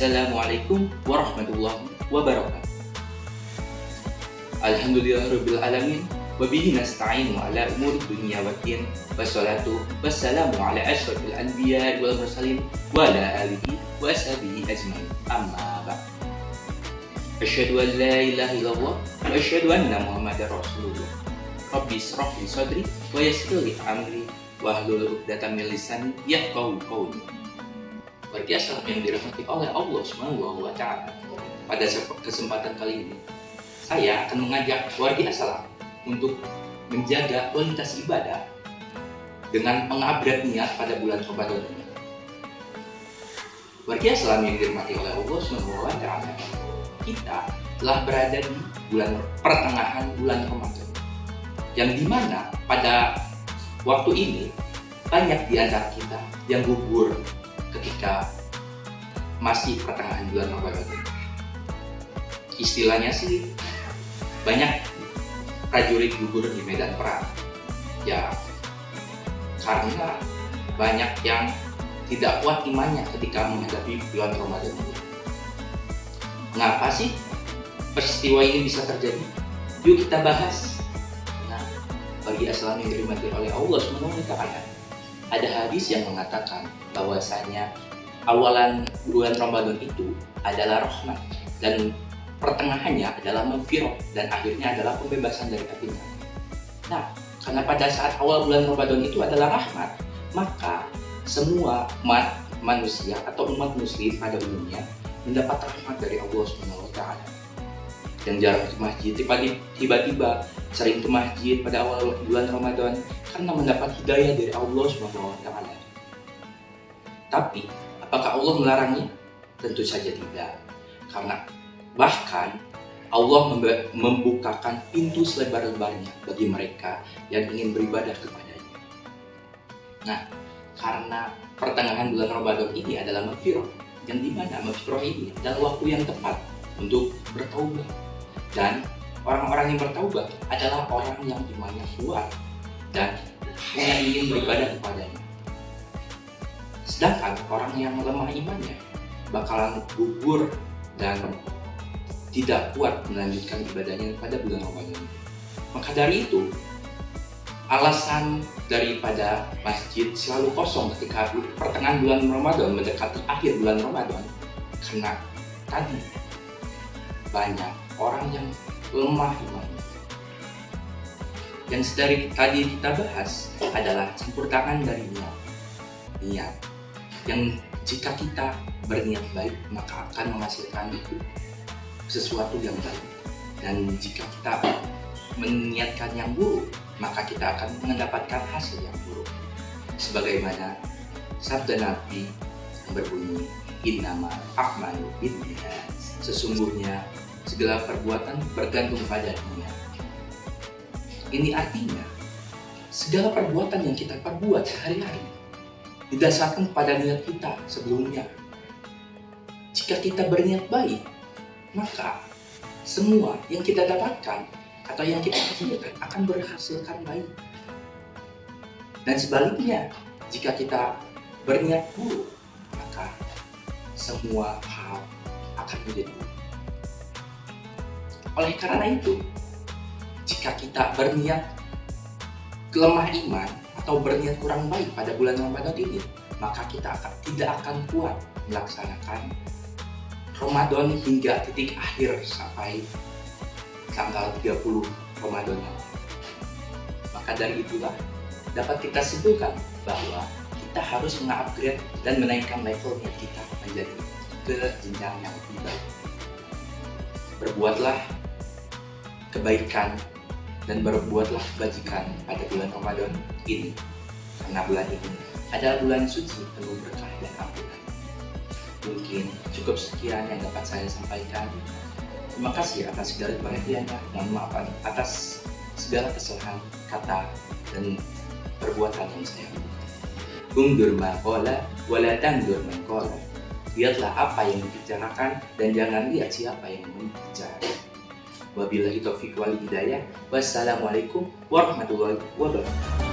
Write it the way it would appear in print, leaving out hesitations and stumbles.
Assalamualaikum warahmatullahi wabarakatuh. Alhamdulillahirabbil alamin wa bihi nasta'inu ala umuri dunya waddin. Wassalatu wassalamu ala asyrofil anbiya wal mursalin wa ala alihi wa ashabihi ajmain. Amma ba'd. Asyhadu an la ilaha illallah wa asyhadu anna Muhammadar Rasulullah. Rabbi ishrah li sadri wa yassir li amri wahlul 'uqdatam min lisani yafqahu qawli. Biasa yang dirahmati oleh Allah Subhanahu wa Ta'ala. Pada kesempatan kali ini, saya akan mengajak warga Islam untuk menjaga kualitas ibadah dengan mengupgrade niat pada bulan Ramadan ini. Warga Islam yang dirahmati oleh Allah Subhanahu wa Ta'ala, kita telah berada di pertengahan bulan Ramadan, yang dimana pada waktu ini banyak di antara kita yang gugur ketika masih pertengahan bulan Ramadan. Istilahnya sih banyak prajurit gugur di medan perang. Ya, karena banyak yang tidak kuat imannya ketika menghadapi bulan Ramadan ini. Mengapa sih peristiwa ini bisa terjadi? Yuk kita bahas. Nah, bagi Islam yang dirahmati oleh Allah SWT, ada hadis yang mengatakan bahwasanya awalan bulan Ramadan itu adalah rahmat dan pertengahannya adalah maghfirah dan akhirnya adalah pembebasan dari api neraka. Nah, karena pada saat awal bulan Ramadan itu adalah rahmat, maka semua manusia atau umat muslim pada umumnya mendapat rahmat dari Allah Subhanahu wa Ta'ala. Yang jarang ke masjid tiba-tiba sering ke masjid pada awal bulan Ramadan karena mendapat hidayah dari Allah Subhanahu wa Ta'ala. Tapi apakah Allah melarangnya? Tentu saja tidak. Karena bahkan Allah membukakan pintu selebar-lebarnya bagi mereka yang ingin beribadah kepadanya. Nah, karena pertengahan bulan Ramadan ini adalah maghfirah, yang dimana maghfirah ini adalah waktu yang tepat untuk bertaubat. Dan orang-orang yang bertaubat adalah orang yang imannya kuat dan hanya ingin beribadah kepadanya. Sedangkan orang yang lemah imannya bakalan gugur dan tidak kuat melanjutkan ibadahnya pada bulan Ramadan. Maka dari itu, alasan daripada masjid selalu kosong ketika pertengahan bulan Ramadan mendekati akhir bulan Ramadan, karena tadi banyak orang yang lemah imannya. Yang dari tadi kita bahas adalah campur tangan dari niat. Yang jika kita berniat baik maka akan menghasilkan sesuatu yang baik, dan jika kita meniatkan yang buruk maka kita akan mendapatkan hasil yang buruk. Sebagaimana sabda Nabi yang berbunyi, innamal a'malu binniyat, sesungguhnya segala perbuatan bergantung pada niat. Ini artinya segala perbuatan yang kita perbuat sehari-hari didasarkan pada niat kita sebelumnya. Jika kita berniat baik, maka semua yang kita dapatkan atau yang kita hasilkan akan berhasilkan baik. Dan sebaliknya, jika kita berniat buruk, maka semua hal akan menjadi buruk. Oleh karena itu, jika kita berniat lemah iman atau berniat kurang baik pada bulan Ramadan ini, maka kita tidak akan kuat melaksanakan Ramadan hingga titik akhir sampai tanggal 30 Ramadan. Maka dari itulah dapat kita simpulkan bahwa kita harus mengupgrade dan menaikkan levelnya kita menjadi ke jenjang yang lebih baik. Berbuatlah kebaikan dan berbuatlah kebajikan pada bulan Ramadan ini, karena bulan ini adalah bulan suci penuh berkah dan ampunan. Mungkin cukup sekian yang dapat saya sampaikan. Terima kasih atas segala perhatiannya. Mohon maaf atas segala kesalahan kata dan perbuatan yang saya lakukan. Undur maqala wala tandur maqala. Lihatlah apa yang dibicarakan dan jangan lihat siapa yang membicara. Wabillahi taufiq wal hidayah. Wassalamualaikum warahmatullahi wabarakatuh.